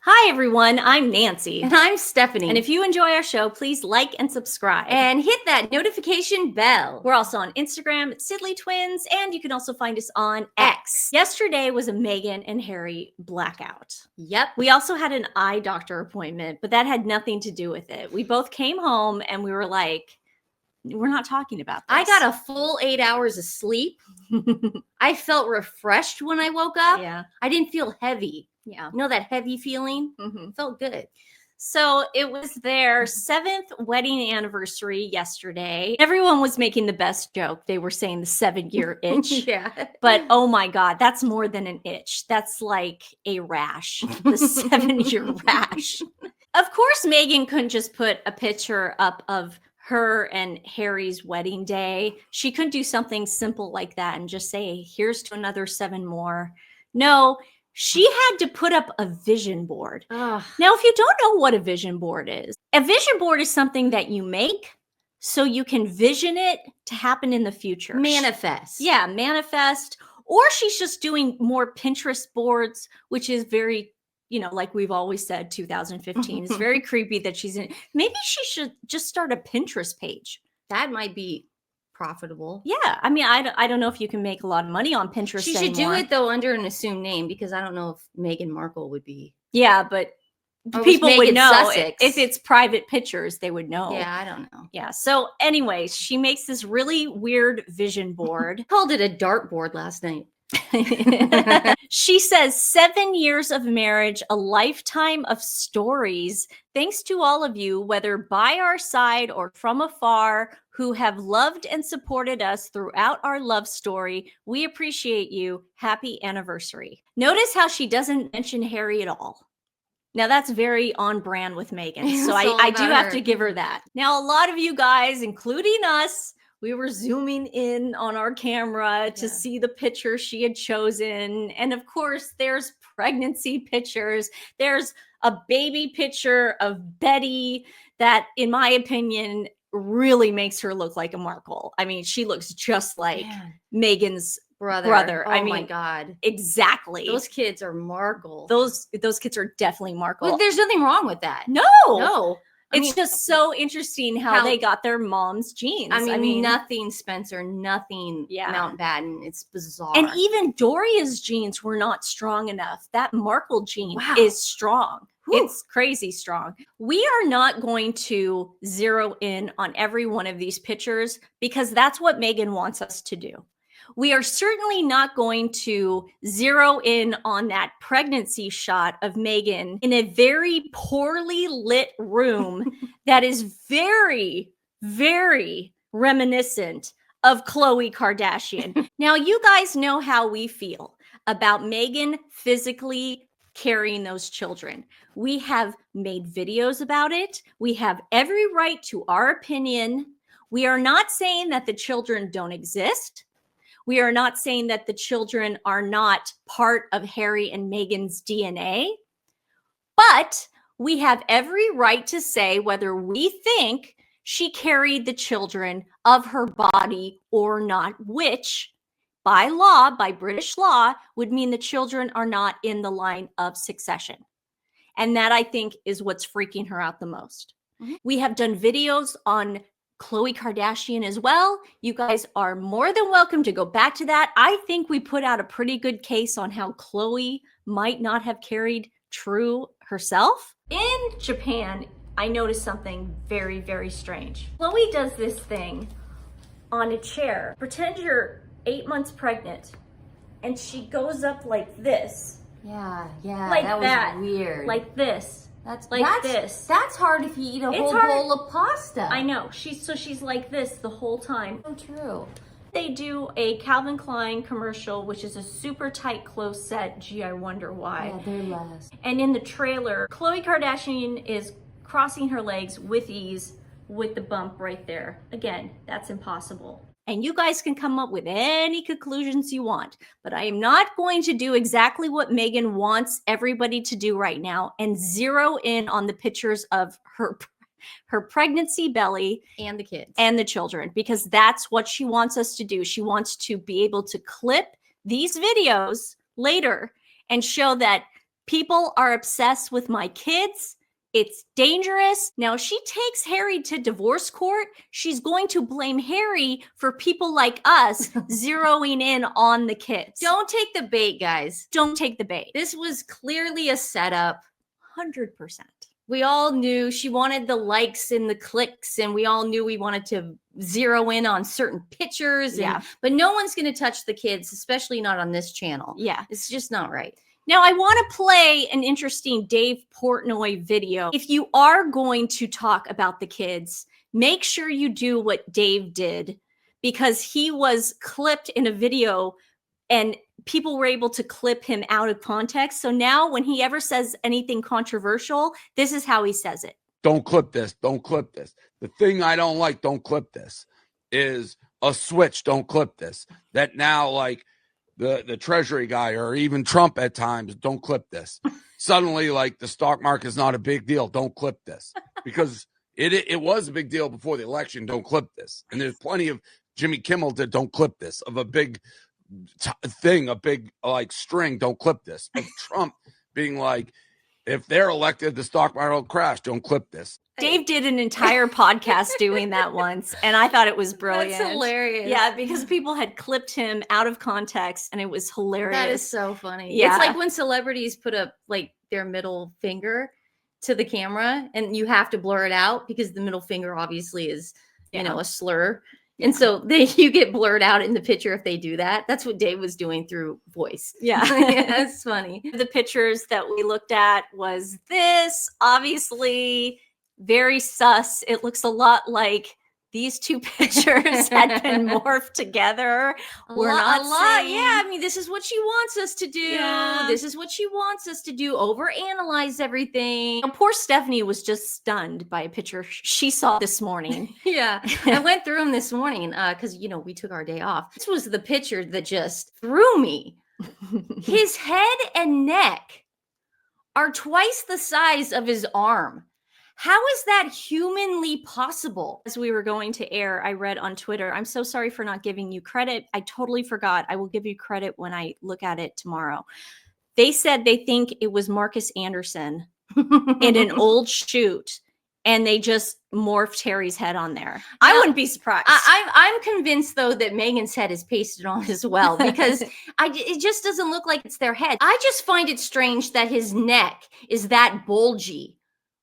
Hi everyone, I'm Nancy. And I'm Stephanie. And if you enjoy our show, please like and subscribe. And hit that notification bell. We're also on Instagram at TWiN, and you can also find us on X. Yesterday was a Meghan and Harry blackout. Yep. We also had an eye doctor appointment, but that had nothing to do with it. We both came home and we were like, we're not talking about this. I got a full 8 hours of sleep. I felt refreshed when I woke up. Yeah. I didn't feel heavy. Yeah. You know that heavy feeling? Mm-hmm. Felt good. So it was their 7th wedding anniversary yesterday. Everyone was making the best joke. They were saying the 7-year itch. Yeah. But oh my God, that's more than an itch. That's like a rash, the 7-year rash. Of course, Meghan couldn't just put a picture up of her and Harry's wedding day. She couldn't do something simple like that and just say, here's to another 7 more. No. She had to put up a vision board. Ugh. Now, if you don't know what a vision board is something that you make so you can vision it to happen in the future. Manifest. Yeah, manifest. Or she's just doing more Pinterest boards, which is very, like we've always said, 2015. It's very creepy that she's in. Maybe she should just start a Pinterest page. That might be profitable. Yeah, I mean, I don't know if you can make a lot of money on Pinterest. She should do it though under an assumed name, because I don't know if Meghan Markle would be. Yeah, but people would know if it's private pictures. They would know. Yeah, I don't know. Yeah. So, anyways, she makes this really weird vision board. Called it a dartboard last night. She says 7 years of marriage, a lifetime of stories. Thanks to all of you, whether by our side or from afar, who have loved and supported us throughout our love story. We appreciate you. Happy anniversary. Notice how she doesn't mention Harry at all. Now that's very on brand with Meghan. So I do have to give her that. Now, a lot of you guys, including us, we were zooming in on our camera to see the picture she had chosen. And of course, there's pregnancy pictures. There's a baby picture of Betty that, in my opinion, really makes her look like a Markle. I mean, she looks just like Meghan's brother. Oh, my God. Exactly. Those kids are Markle. Those kids are definitely Markle. Well, there's nothing wrong with that. No. It's just so interesting how they got their mom's genes. I mean, nothing Spencer, nothing Mountbatten. It's bizarre. And even Doria's genes were not strong enough. That Markle gene is strong. Whew. It's crazy strong. We are not going to zero in on every one of these pictures because that's what Meghan wants us to do. We are certainly not going to zero in on that pregnancy shot of Meghan in a very poorly lit room that is very, very reminiscent of Khloe Kardashian. Now, you guys know how we feel about Meghan physically carrying those children. We have made videos about it. We have every right to our opinion. We are not saying that the children don't exist. We are not saying that the children are not part of Harry and Meghan's DNA, but we have every right to say whether we think she carried the children of her body or not, which by law, by British law, would mean the children are not in the line of succession. And that, I think, is what's freaking her out the most. Mm-hmm. We have done videos on Khloe Kardashian as well. You guys are more than welcome to go back to that. I think we put out a pretty good case on how Khloe might not have carried True herself. In Japan, I noticed something very, very strange. Khloe does this thing on a chair. Pretend you're 8 months pregnant, and she goes up like this. Yeah, like that was weird. Like this. That's this. That's hard if you eat a whole bowl of pasta. I know. She's like this the whole time. So true. They do a Calvin Klein commercial, which is a super tight clothes set. Gee, I wonder why. Yeah, they're less. And in the trailer, Khloe Kardashian is crossing her legs with ease with the bump right there. Again, that's impossible. And you guys can come up with any conclusions you want, but I am not going to do exactly what Meghan wants everybody to do right now and zero in on the pictures of her pregnancy belly and the kids and the children, because that's what she wants us to do. She wants to be able to clip these videos later and show that people are obsessed with my kids. It's dangerous. Now, she takes Harry to divorce court. She's going to blame Harry for people like us zeroing in on the kids. Don't take the bait, guys. Don't take the bait. This was clearly a setup. 100%. We all knew she wanted the likes and the clicks, and we all knew we wanted to zero in on certain pictures. But no one's going to touch the kids, especially not on this channel. Yeah. It's just not right. Now, I want to play an interesting Dave Portnoy video. If you are going to talk about the kids, make sure you do what Dave did, because he was clipped in a video and people were able to clip him out of context. So now when he ever says anything controversial, this is how he says it. Don't clip this. Don't clip this. The thing I don't like, don't clip this, is a switch. Don't clip this. That now, like, the Treasury guy or even Trump at times, don't clip this. Suddenly, like, the stock market is not a big deal. Don't clip this. Because it was a big deal before the election. Don't clip this. And there's plenty of Jimmy Kimmel did don't clip this, of a big thing, a big, like, string, don't clip this. But Trump being like, if they're elected, the stock market will crash. Don't clip this. Dave did an entire podcast doing that once, and I thought it was brilliant. That's hilarious. Yeah, because people had clipped him out of context, and it was hilarious. That is so funny. Yeah. It's like when celebrities put up, like, their middle finger to the camera, and you have to blur it out because the middle finger obviously is, you know, a slur. And so you get blurred out in the picture if they do that. That's what Dave was doing through voice. Yeah. That's funny. The pictures that we looked at was this, obviously very sus. It looks a lot like these two pictures had been morphed together. We're not a lot. Yeah, I mean, this is what she wants us to do. Yeah. This is what she wants us to do. Overanalyze everything. And poor Stephanie was just stunned by a picture she saw this morning. Yeah, I went through them this morning because, you know, we took our day off. This was the picture that just threw me. His head and neck are twice the size of his arm. How is that humanly possible? As we were going to air, I read on Twitter, I'm so sorry for not giving you credit. I totally forgot. I will give you credit when I look at it tomorrow. They said they think it was Marcus Anderson in an old shoot, and they just morphed Harry's head on there. I wouldn't be surprised. I'm convinced, though, that Meghan's head is pasted on as well, because it just doesn't look like it's their head. I just find it strange that his neck is that bulgy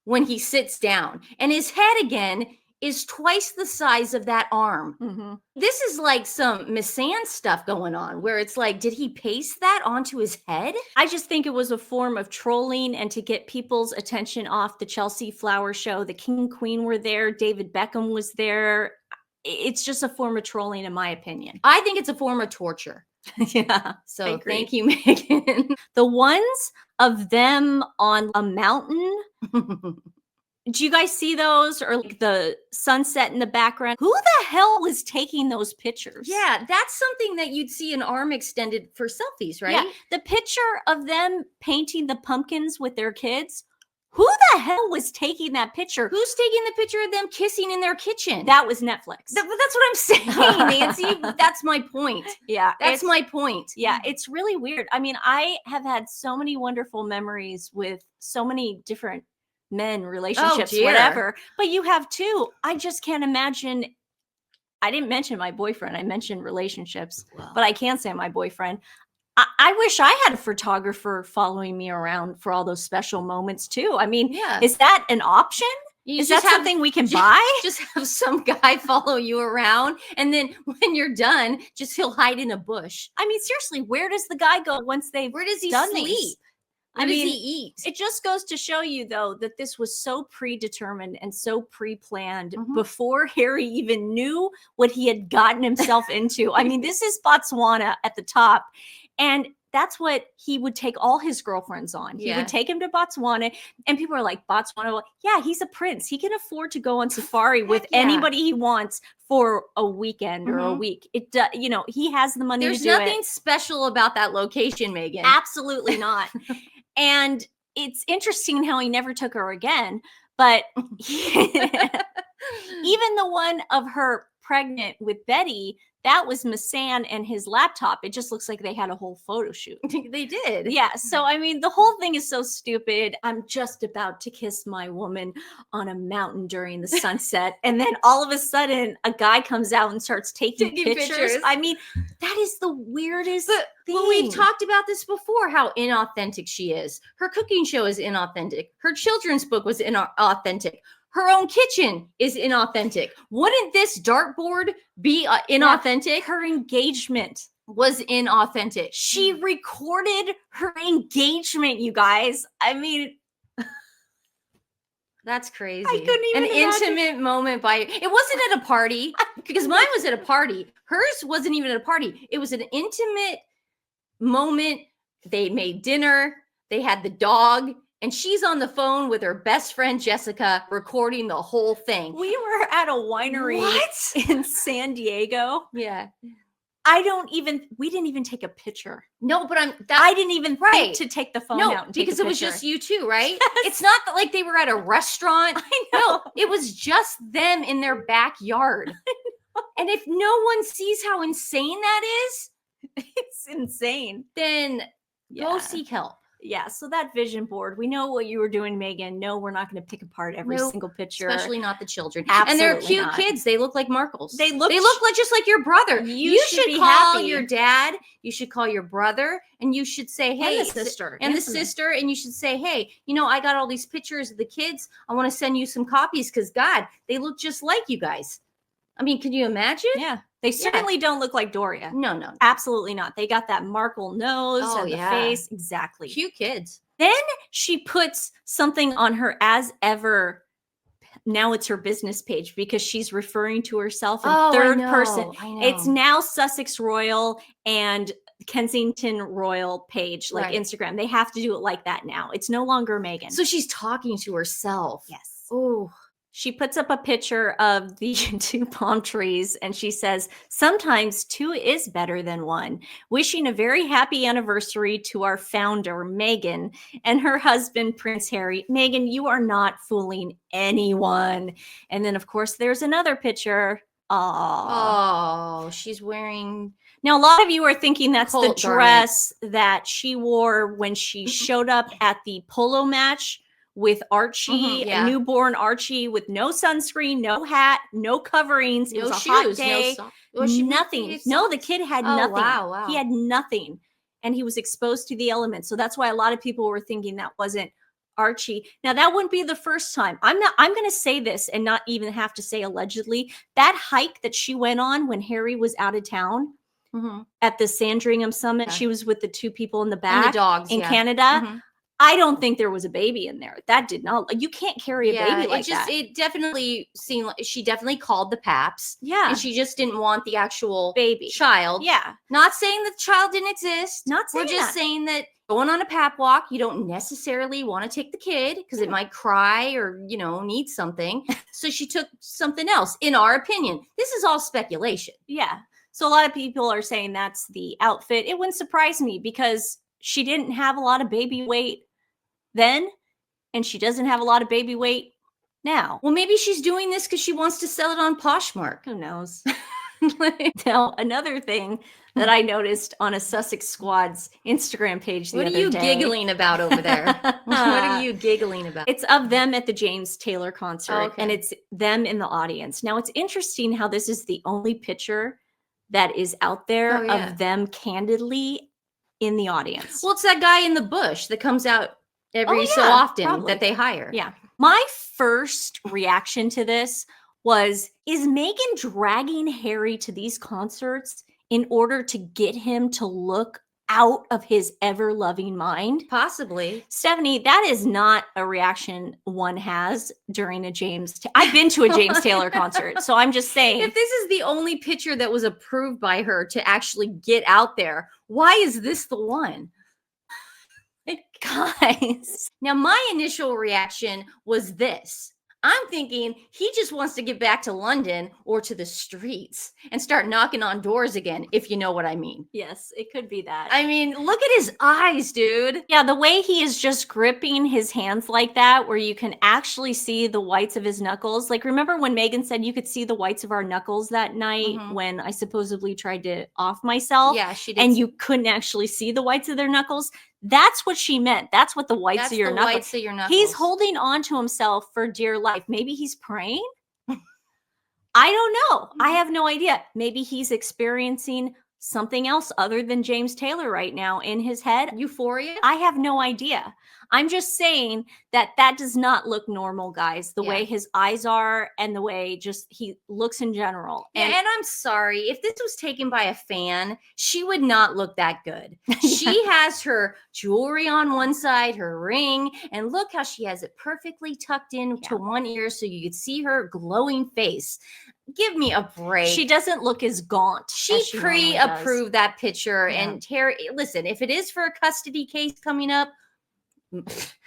when he sits down, and his head again is twice the size of that arm. Mm-hmm. This is like some Missan stuff going on, where it's like, did he paste that onto his head? I just think it was a form of trolling and to get people's attention off the Chelsea Flower Show. The King and Queen were there. David Beckham was there. It's just a form of trolling, in my opinion. I think it's a form of torture. Yeah. So thank you, Meghan. The ones of them on a mountain. Do you guys see those, or like the sunset in the background? Who the hell was taking those pictures? Yeah, that's something that you'd see an arm extended for selfies, right? Yeah. The picture of them painting the pumpkins with their kids. Who the hell was taking that picture? Who's taking the picture of them kissing in their kitchen? That was Netflix. That's what I'm saying, Nancy. That's my point. Yeah. That's my point. Yeah, it's really weird. I mean, I have had so many wonderful memories with so many different men, relationships, whatever. But you have too. I just can't imagine. I didn't mention my boyfriend. I mentioned relationships, but I can say my boyfriend. I wish I had a photographer following me around for all those special moments too. I mean, is that an option? Is that something we can buy? Just have some guy follow you around, and then when you're done, he'll hide in a bush. I mean, seriously, where does the guy go once they've Where does he done sleep? these? What does he eat? It just goes to show you, though, that this was so predetermined and so pre-planned before Harry even knew what he had gotten himself into. I mean, this is Botswana at the top. And that's what he would take all his girlfriends on. He would take him to Botswana, and people are like, Botswana? Well, yeah, he's a prince. He can afford to go on safari with anybody he wants for a weekend or a week. It, you know, he has the money to do it. There's nothing special about that location, Meghan. Absolutely not. And it's interesting how he never took her again. But even the one of her pregnant with Betty, that was Masan and his laptop. It just looks like they had a whole photo shoot. They did. Yeah. So, I mean, the whole thing is so stupid. I'm just about to kiss my woman on a mountain during the sunset. And then all of a sudden, a guy comes out and starts taking pictures. I mean, that is the weirdest thing. Well, we've talked about this before, how inauthentic she is. Her cooking show is inauthentic. Her children's book was inauthentic. Her own kitchen is inauthentic. Wouldn't this dartboard be inauthentic? Her engagement was inauthentic. She recorded her engagement, you guys. I mean, that's crazy. I couldn't even imagine. Intimate moment it wasn't at a party, because mine was at a party. Hers wasn't even at a party. It was an intimate moment. They made dinner. They had the dog. And she's on the phone with her best friend, Jessica, recording the whole thing. We were at a winery in San Diego. Yeah. We didn't even take a picture. No, but I didn't even think to take the phone out and take a because picture. It was just you two, right? Yes. It's not that like they were at a restaurant. I know. No, it was just them in their backyard. And if no one sees how insane that is, it's insane. Then go seek help. Yeah, so that vision board, we know what you were doing, Megan. No, we're not going to pick apart every single picture. Especially not the children. Absolutely and they're cute not. Kids. They look like Markles. They look like just like your brother. You should be call happy. your dad. You should call your brother. And you should say, hey. And the sister. And the sister. And you should say, hey, I got all these pictures of the kids. I want to send you some copies because, God, they look just like you guys. I mean, can you imagine? Yeah. They certainly don't look like Doria. No. Absolutely not. They got that Markle nose and the face. Exactly. Cute kids. Then she puts something on her as ever. Now it's her business page because she's referring to herself in third person. I know. It's now Sussex Royal and Kensington Royal page, like Instagram. They have to do it like that now. It's no longer Meghan. So she's talking to herself. Yes. Oh. She puts up a picture of the 2 palm trees and she says, sometimes 2 is better than 1. Wishing a very happy anniversary to our founder, Meghan, and her husband, Prince Harry. Meghan, you are not fooling anyone. And then, of course, there's another picture. Oh, she's wearing... Now, a lot of you are thinking that's the dress that she wore when she showed up at the polo match with Archie, a newborn Archie with no sunscreen, no hat, no coverings. It was a hot day. Nothing. No, the kid had nothing. Wow. He had nothing. And he was exposed to the elements. So that's why a lot of people were thinking that wasn't Archie. Now, that wouldn't be the first time. I'm going to say this and not even have to say allegedly. That hike that she went on when Harry was out of town at the Sandringham Summit, she was with the 2 people in the back and the dogs, in Canada. I don't think there was a baby in there. That did not. You can't carry a baby like that. It definitely seemed like she definitely called the paps. Yeah. And she just didn't want the actual baby child. Yeah. Not saying that the child didn't exist. Not saying We're just saying that going on a pap walk, you don't necessarily want to take the kid because it might cry or, need something. So she took something else, in our opinion. This is all speculation. Yeah. So a lot of people are saying that's the outfit. It wouldn't surprise me because she didn't have a lot of baby weight then, and she doesn't have a lot of baby weight now. Well, maybe she's doing this because she wants to sell it on Poshmark. Who knows? Now, another thing that I noticed on a Sussex Squad's Instagram page the other day. What are you giggling about over there? What are you giggling about? It's of them at the James Taylor concert, and it's them in the audience. Now, it's interesting how this is the only picture that is out there of them candidly in the audience. Well, it's that guy in the bush that comes out every so often that they hire. Yeah. My first reaction to this was, is Meghan dragging Harry to these concerts in order to get him to look out of his ever-loving mind? Possibly. Stephanie, that is not a reaction one has during a I've been to a James Taylor concert, so I'm just saying. If this is the only picture that was approved by her to actually get out there, why is this the one? Guys. Now, my initial reaction was this. I'm thinking he just wants to get back to London or to the streets and start knocking on doors again, if you know what I mean. Yes, it could be that. I mean, look at his eyes, dude. Yeah, the way he is just gripping his hands like that, where you can actually see the whites of his knuckles. Like, remember when Meghan said you could see the whites of our knuckles that night when I supposedly tried to off myself? Yeah, she did. And you couldn't actually see the whites of their knuckles? That's what she meant. That's what the whites of your knuckles. Whites of your knuckles. He's holding on to himself for dear life. Maybe he's praying. I don't know. I have no idea. Maybe he's experiencing something else other than James Taylor right now in his head. Euphoria? I have no idea. I'm just saying that does not look normal, guys. The way his eyes are and the way just he looks in general. And I'm sorry, if this was taken by a fan, she would not look that good. She has her jewelry on one side, her ring, and look how she has it perfectly tucked in to one ear so you could see her glowing face. Give me a break. She doesn't look as gaunt. She pre-approved that picture. And Terry, listen, if it is for a custody case coming up,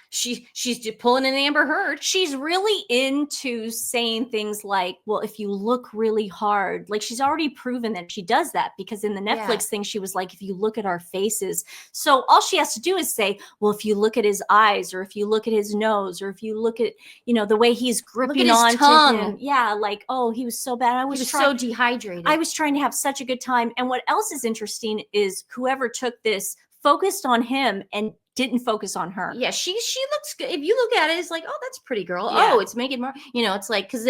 she's just pulling an Amber Heard. She's really into saying things like, well, if you look really hard, like she's already proven that she does that, because in the Netflix thing, she was like, if you look at our faces. So all she has to do is say, well, if you look at his eyes, or if you look at his nose, or if you look at, you know, the way he's gripping on to him. Yeah. Like, oh, he was so bad. He was so dehydrated. I was trying to have such a good time. And what else is interesting is whoever took this focused on him and didn't focus on her. Yeah, she looks good. If you look at it, it's like, oh, that's a pretty girl. Yeah. Oh, it's Meghan Markle. You know, it's like, because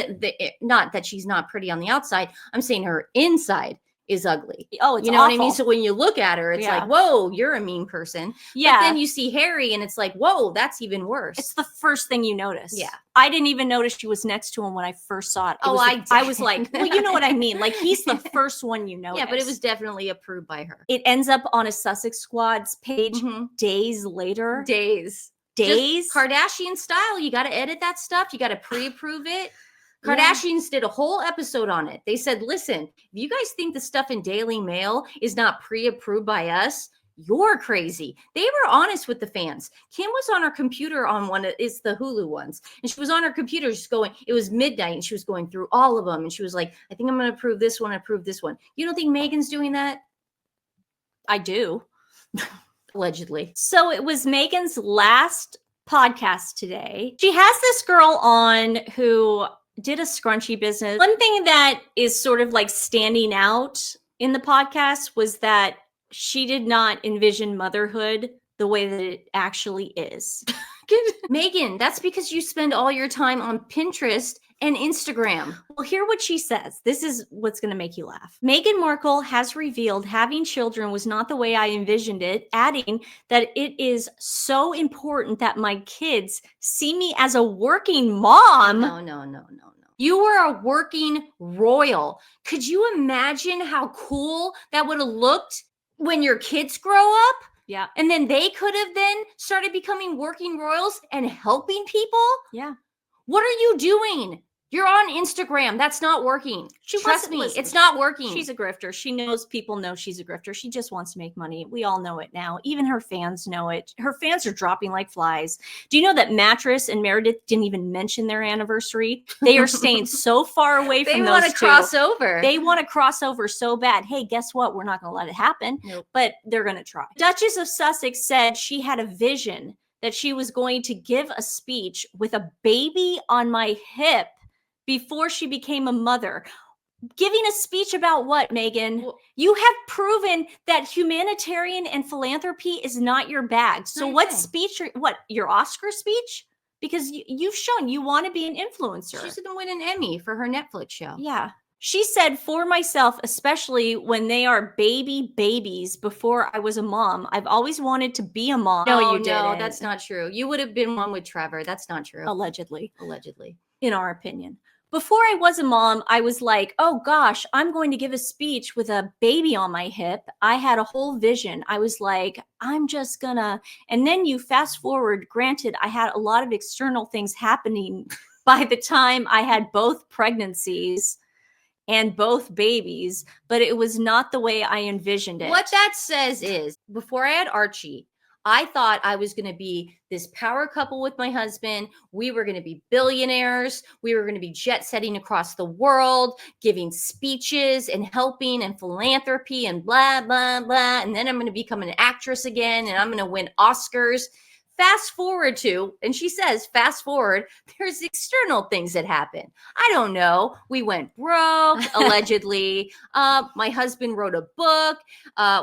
not that she's not pretty on the outside. I'm saying her inside is ugly. Oh, it's you know awful. what I mean? So when you look at her, it's like, whoa, you're a mean person. Yeah. But then you see Harry and it's like, whoa, that's even worse. It's the first thing you notice. Yeah. I didn't even notice she was next to him when I first saw it. I was like, well, you know what I mean? Like, he's the first one you notice. Yeah, but it was definitely approved by her. It ends up on a Sussex Squad's page days later. Days. Just Kardashian style. You got to edit that stuff. You got to pre-approve it. Kardashians did a whole episode on it. They said, listen, if you guys think the stuff in Daily Mail is not pre-approved by us, you're crazy. They were honest with the fans. Kim was on her computer on it's the Hulu ones. And she was on her computer just going, it was midnight and she was going through all of them. And she was like, I think I'm going to approve this one, approve this one. You don't think Meghan's doing that? I do. Allegedly. So it was Meghan's last podcast today. She has this girl on who did a scrunchie business. One thing that is sort of like standing out in the podcast was that she did not envision motherhood the way that it actually is. Meghan, that's because you spend all your time on Pinterest and Instagram. Well, hear what she says. This is what's going to make you laugh. Meghan Markle has revealed having children was not the way I envisioned it, adding that it is so important that my kids see me as a working mom. No. You were a working royal. Could you imagine how cool that would have looked when your kids grow up? Yeah. And then they could have then started becoming working royals and helping people? Yeah. What are you doing? You're on Instagram. That's not working. Trust me, it's not working. She's a grifter. She knows people know she's a grifter. She just wants to make money. We all know it now. Even her fans know it. Her fans are dropping like flies. Do you know that Mattress and Meredith didn't even mention their anniversary? They are staying so far away from those two. They want to cross over. They want to cross over so bad. Hey, guess what? We're not going to let it happen, but they're going to try. Duchess of Sussex said she had a vision that she was going to give a speech with a baby on my hip before she became a mother. Giving a speech about what, Meghan? Well, you have proven that humanitarian and philanthropy is not your bag. So what speech, your Oscar speech? Because you've shown you want to be an influencer. She's going to win an Emmy for her Netflix show. Yeah. She said, for myself, especially when they are babies before I was a mom, I've always wanted to be a mom. No, you didn't. No, that's not true. You would have been one with Trevor. That's not true. Allegedly. In our opinion. Before I was a mom, I was like, oh gosh, I'm going to give a speech with a baby on my hip. I had a whole vision. I was like, I'm just gonna, and then you fast forward, granted, I had a lot of external things happening by the time I had both pregnancies and both babies, but it was not the way I envisioned it. What that says is, before I had Archie, I thought I was going to be this power couple with my husband. We were going to be billionaires. We were going to be jet setting across the world, giving speeches and helping and philanthropy and blah, blah, blah. And then I'm going to become an actress again and I'm going to win Oscars. Fast forward to, and she says, fast forward, there's external things that happen. I don't know. We went broke, allegedly. My husband wrote a book.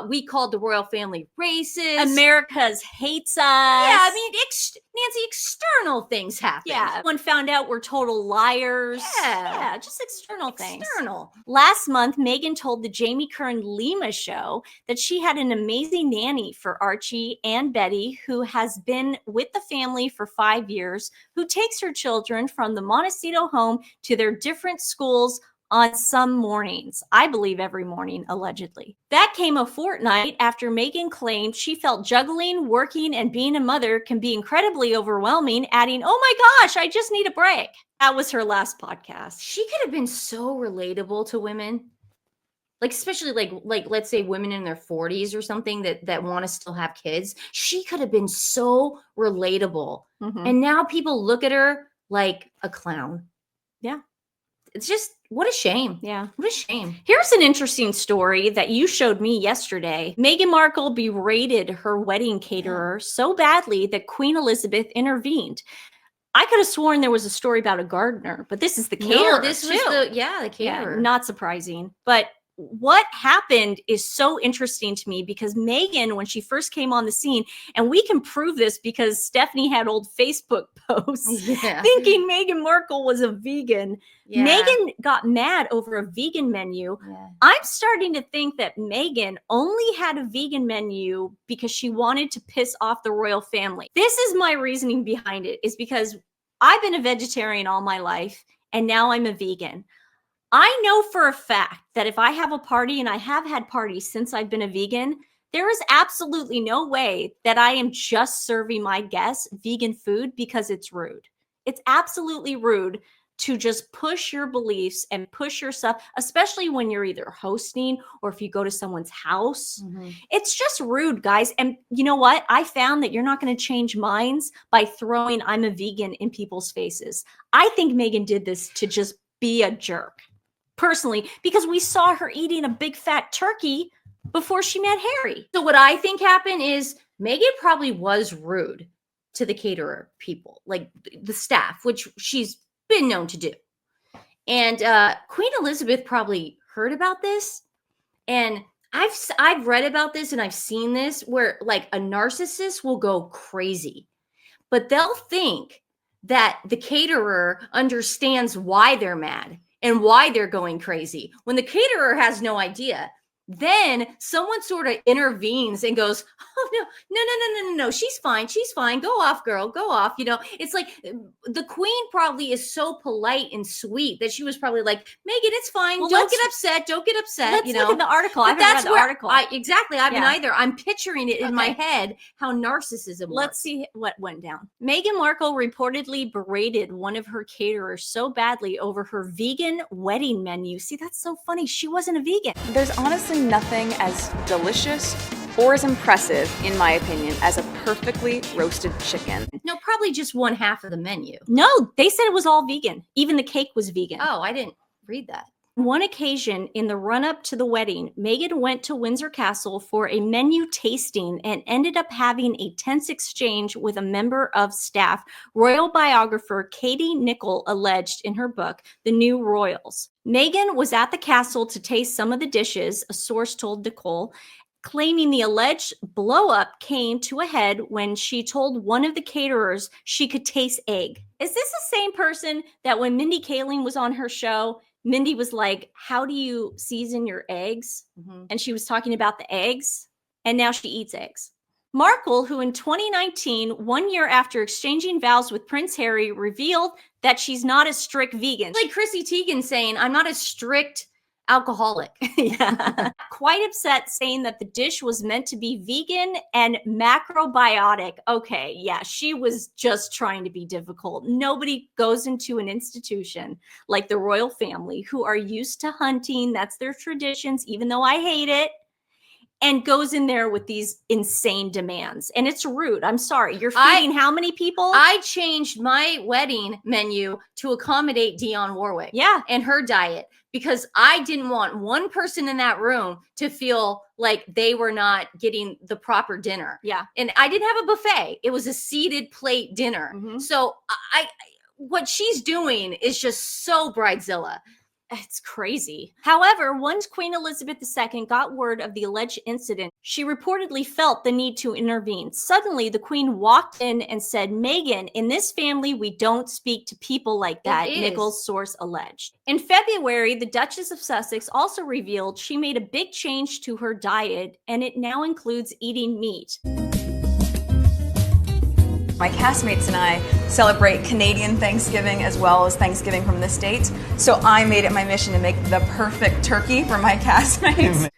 We called the royal family racist. America's hates us. Yeah, I mean, Nancy, external things happen. Yeah, everyone found out we're total liars. Yeah, just external things. External. Last month, Meghan told the Jamie Kern Lima show that she had an amazing nanny for Archie and Betty, who has been with the family for 5 years, who takes her children from the Montecito home to their different schools on some mornings. I believe every morning, allegedly. That came a fortnight after Meghan claimed she felt juggling, working, and being a mother can be incredibly overwhelming, adding, "Oh my gosh, I just need a break." That was her last podcast. She could have been so relatable to women. Like, especially like let's say women in their 40s or something that want to still have kids. She could have been so relatable. Mhm. And now people look at her like a clown. Yeah. It's just, what a shame. Yeah. What a shame. Here's an interesting story that you showed me yesterday. Meghan Markle berated her wedding caterer so badly that Queen Elizabeth intervened. I could have sworn there was a story about a gardener, but this is the caterer. No, this was too. the caterer. Not surprising. But what happened is so interesting to me because Meghan, when she first came on the scene, and we can prove this because Stephanie had old Facebook posts thinking Meghan Markle was a vegan. Yeah. Meghan got mad over a vegan menu. Yeah. I'm starting to think that Meghan only had a vegan menu because she wanted to piss off the royal family. This is my reasoning behind it, is because I've been a vegetarian all my life and now I'm a vegan. I know for a fact that if I have a party, and I have had parties since I've been a vegan, there is absolutely no way that I am just serving my guests vegan food because it's rude. It's absolutely rude to just push your beliefs and push yourself, especially when you're either hosting or if you go to someone's house. Mm-hmm. It's just rude, guys. And you know what? I found that you're not going to change minds by throwing "I'm a vegan" in people's faces. I think Meghan did this to just be a jerk. Personally, because we saw her eating a big fat turkey before she met Harry. So what I think happened is Meghan probably was rude to the caterer people, like the staff, which she's been known to do. And Queen Elizabeth probably heard about this. And I've read about this and I've seen this where like a narcissist will go crazy, but they'll think that the caterer understands why they're mad and why they're going crazy when the caterer has no idea. Then someone sort of intervenes and goes, "Oh, no, she's fine. Go off, girl, go off." You know, it's like the queen probably is so polite and sweet that she was probably like, "Meghan, it's fine. Well, Don't get upset. Let's look at the article. But I haven't read the article. Exactly. I haven't either. I'm picturing it in my head how narcissism works. Let's see what went down. Meghan Markle reportedly berated one of her caterers so badly over her vegan wedding menu. See, that's so funny. She wasn't a vegan. There's honestly nothing as delicious or as impressive, in my opinion, as a perfectly roasted chicken. No, probably just one half of the menu. No, they said it was all vegan. Even the cake was vegan. Oh, I didn't read that. On one occasion in the run-up to the wedding, Meghan went to Windsor Castle for a menu tasting and ended up having a tense exchange with a member of staff. Royal biographer Katie Nicholl alleged in her book, The New Royals. Meghan was at the castle to taste some of the dishes, a source told Nicholl, claiming the alleged blow-up came to a head when she told one of the caterers she could taste egg. Is this the same person that when Mindy Kaling was on her show, Mindy was like, "How do you season your eggs?" Mm-hmm. And she was talking about the eggs, and now she eats eggs. Markle, who in 2019, 1 year after exchanging vows with Prince Harry, revealed that she's not a strict vegan. Like Chrissy Teigen saying, "I'm not a strict alcoholic." Yeah. Quite upset, saying that the dish was meant to be vegan and macrobiotic. Okay, yeah, she was just trying to be difficult. Nobody goes into an institution like the royal family who are used to hunting. That's their traditions, even though I hate it. and goes in there with these insane demands. And it's rude. I'm sorry. You're feeding how many people? I changed my wedding menu to accommodate Dionne Warwick. Yeah. And her diet, because I didn't want one person in that room to feel like they were not getting the proper dinner. Yeah. And I didn't have a buffet. It was a seated plate dinner. So what she's doing is just so bridezilla. It's crazy. However, once Queen Elizabeth II got word of the alleged incident, she reportedly felt the need to intervene. Suddenly, the Queen walked in and said, Meghan, in this family, we don't speak to people like that, Nichols' source alleged. In February, the Duchess of Sussex also revealed she made a big change to her diet, and it now includes eating meat. My castmates and I celebrate Canadian Thanksgiving as well as Thanksgiving from the States. So I made it my mission to make the perfect turkey for my castmates.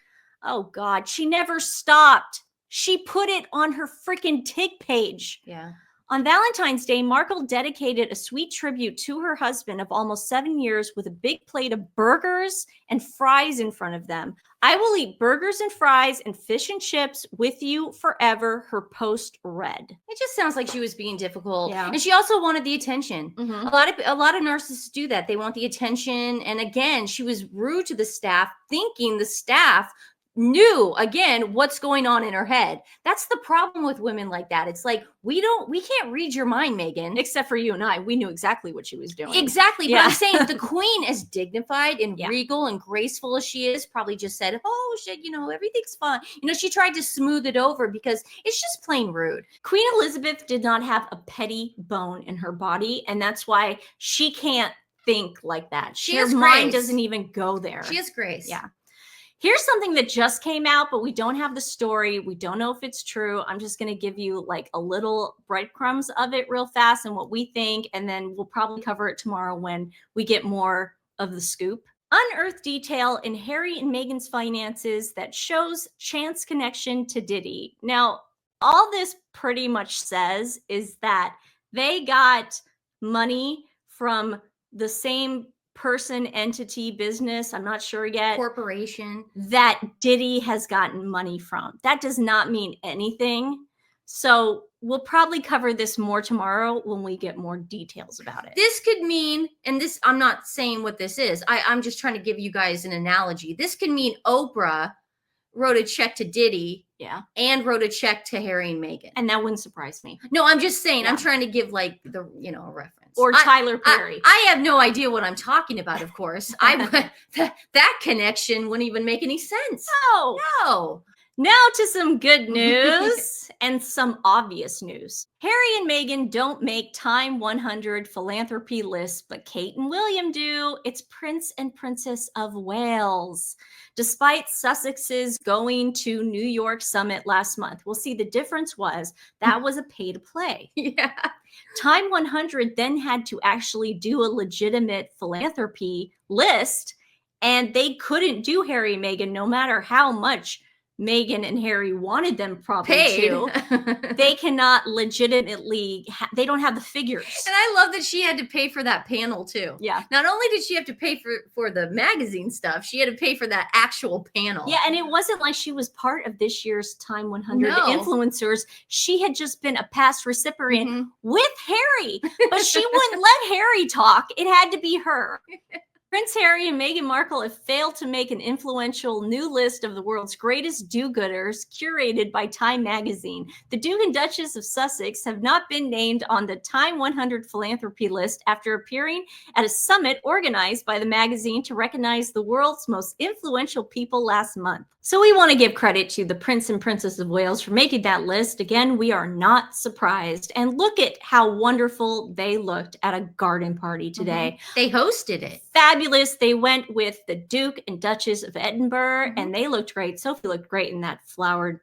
Oh God, she never stopped. She put it on her freaking TIG page. Yeah. On Valentine's Day, Markle dedicated a sweet tribute to her husband of almost 7 years with a big plate of burgers and fries in front of them. I will eat burgers and fries and fish and chips with you forever, her post read. It just sounds like she was being difficult. Yeah. And she also wanted the attention. A lot of narcissists do that. They want the attention. And again, she was rude to the staff, thinking the staff knew again what's going on in her head. That's the problem with women like that. It's like we can't read your mind, Meghan. Except for you and I, we knew exactly what she was doing. Exactly. But I'm saying the Queen, as dignified and regal and graceful as she is, probably just said, oh shit, everything's fine. She tried to smooth it over because it's just plain rude. Queen Elizabeth did not have a petty bone in her body, and that's why she can't think like that. Her mind doesn't even go there. She has grace. Yeah. Here's something that just came out, but we don't have the story. We don't know if it's true. I'm just going to give you like a little breadcrumbs of it real fast and what we think, and then we'll probably cover it tomorrow when we get more of the scoop. Unearthed detail in Harry and Meghan's finances that shows chance connection to Diddy. Now, all this pretty much says is that they got money from the same person, entity, business, I'm not sure yet, corporation, that Diddy has gotten money from. That does not mean anything. So we'll probably cover this more tomorrow when we get more details about it. This could mean, and this, I'm not saying what this is. I'm just trying to give you guys an analogy. This could mean Oprah wrote a check to Diddy, and wrote a check to Harry and Meghan. And that wouldn't surprise me. No, I'm just saying, I'm trying to give like the, a reference. Or Tyler Perry. I have no idea what I'm talking about, of course. That connection wouldn't even make any sense. No. Now to some good news and some obvious news. Harry and Meghan don't make Time 100 philanthropy lists, but Kate and William do. It's Prince and Princess of Wales. Despite Sussex's going to New York Summit last month, we'll see the difference was that was a pay to play. Yeah. Time 100 then had to actually do a legitimate philanthropy list, and they couldn't do Harry and Meghan no matter how much Meghan and Harry wanted them probably to. They cannot legitimately, they don't have the figures. And I love that she had to pay for that panel too. Yeah. Not only did she have to pay for the magazine stuff, she had to pay for that actual panel. Yeah, and it wasn't like she was part of this year's Time 100 influencers. She had just been a past recipient with Harry, but she wouldn't let Harry talk. It had to be her. Prince Harry and Meghan Markle have failed to make an influential new list of the world's greatest do-gooders curated by Time magazine. The Duke and Duchess of Sussex have not been named on the Time 100 philanthropy list after appearing at a summit organized by the magazine to recognize the world's most influential people last month. So we want to give credit to the Prince and Princess of Wales for making that list. Again, we are not surprised. And look at how wonderful they looked at a garden party today. They hosted it. Fabulous. They went with the Duke and Duchess of Edinburgh, and they looked great. Sophie looked great in that flowered,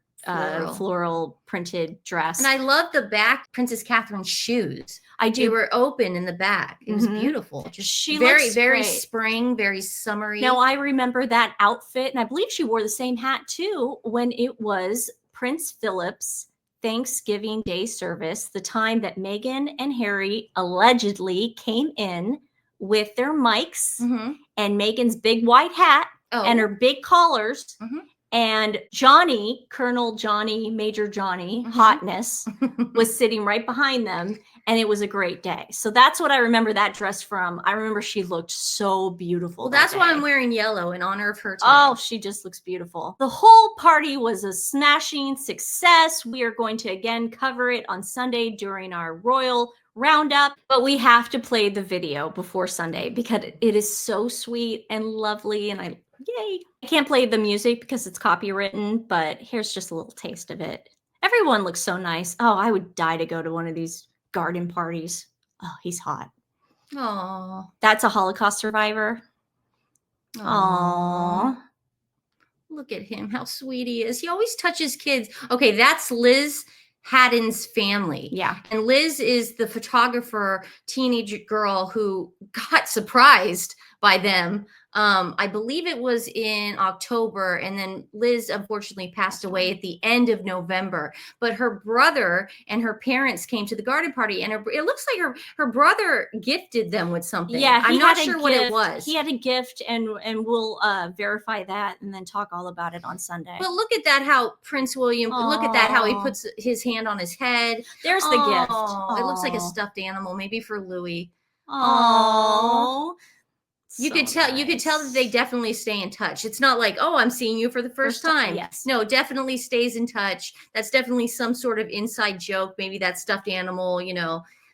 floral printed dress. And I love the back Princess Catherine's shoes. I do. They were open in the back. It was beautiful. Just she very, looks very great. Spring, very summery. Now, I remember that outfit, and I believe she wore the same hat too when it was Prince Philip's Thanksgiving Day service, the time that Meghan and Harry allegedly came in with their mics and Meghan's big white hat and her big collars And Johnny, Colonel Johnny, Major Johnny, hotness, was sitting right behind them. And it was a great day. So that's what I remember that dress from. I remember she looked so beautiful. Well, that's why I'm wearing yellow in honor of her today. Oh, she just looks beautiful. The whole party was a smashing success. We are going to again cover it on Sunday during our Royal Roundup, but we have to play the video before Sunday because it is so sweet and lovely, and yay. I can't play the music because it's copywritten, but here's just a little taste of it. Everyone looks so nice. Oh, I would die to go to one of these garden parties. Oh, he's hot. Oh, that's a Holocaust survivor. Aww. Look at him. How sweet he is. He always touches kids. Okay, that's Liz Haddon's family. Yeah. And Liz is the photographer, teenage girl who got surprised by them. I believe it was in October, and then Liz unfortunately passed away at the end of November. But her brother and her parents came to the garden party, and it looks like her brother gifted them with something. Yeah, I'm not sure what it was. He had a gift, and we'll verify that and then talk all about it on Sunday. But look at that, how Prince William. Aww. Look at that, how he puts his hand on his head. There's the gift. Aww. It looks like a stuffed animal, maybe for Louis. Oh. You could tell that they definitely stay in touch. It's not like, oh, I'm seeing you for the first time. Yes. No, definitely stays in touch. That's definitely some sort of inside joke. Maybe that stuffed animal,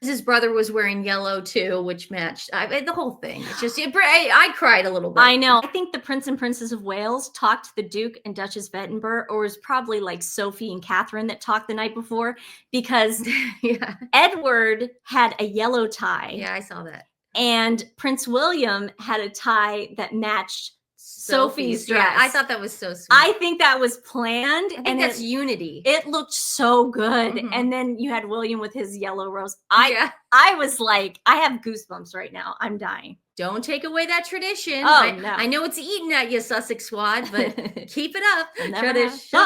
his brother was wearing yellow too, which matched the whole thing. It's just, I cried a little bit. I know. I think the Prince and Princess of Wales talked to the Duke and Duchess of Edinburgh, or it was probably like Sophie and Catherine that talked the night before, because yeah. Edward had a yellow tie. Yeah, I saw that. And Prince William had a tie that matched Sophie's dress. Yeah, I thought that was so sweet. I think that was planned. I think that's unity. It looked so good. Mm-hmm. And then you had William with his yellow rose. I was like, I have goosebumps right now. I'm dying. Don't take away that tradition. Oh, no. I know it's eating at you, Sussex squad, but keep it up. Tradition.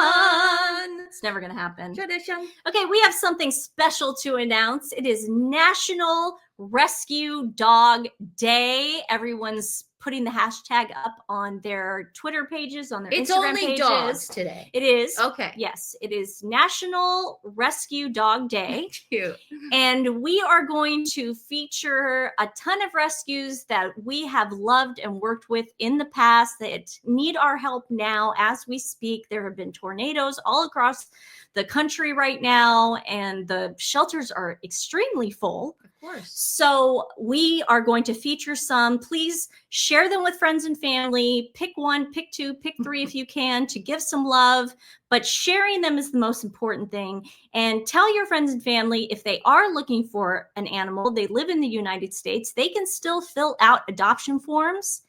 It's never going to happen. Tradition. Okay, we have something special to announce. It is National Rescue Dog Day. Everyone's putting the hashtag up on their Twitter pages, on their Instagram pages. It's only dogs today. It is. Okay. Yes, it is National Rescue Dog Day. Cute. And we are going to feature a ton of rescues that we have loved and worked with in the past that need our help now as we speak. There have been tornadoes all across the country right now, and the shelters are extremely full. Of course. So we are going to feature some. Please share them with friends and family. Pick one, pick two, pick three if you can, to give some love. But sharing them is the most important thing. And tell your friends and family, if they are looking for an animal, they live in the United States, they can still fill out adoption forms.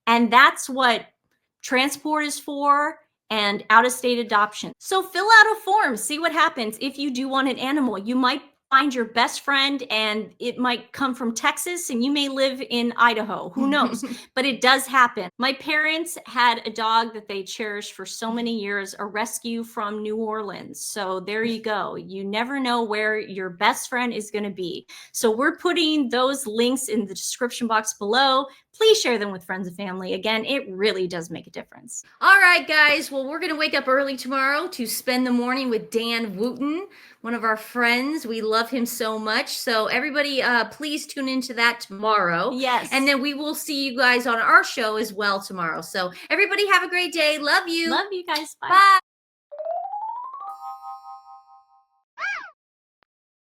And that's what transport is for, and out-of-state adoption. So fill out a form, see what happens. If you do want an animal, you might find your best friend, and it might come from Texas, and you may live in Idaho. Who knows? But it does happen. My parents had a dog that they cherished for so many years, a rescue from New Orleans. So there you go. You never know where your best friend is going to be. So we're putting those links in the description box below. Please share them with friends and family. Again, it really does make a difference. All right, guys. Well, we're going to wake up early tomorrow to spend the morning with Dan Wooten, one of our friends. We love him so much. So everybody, please tune into that tomorrow. Yes. And then we will see you guys on our show as well tomorrow. So everybody have a great day. Love you. Love you guys. Bye. Bye.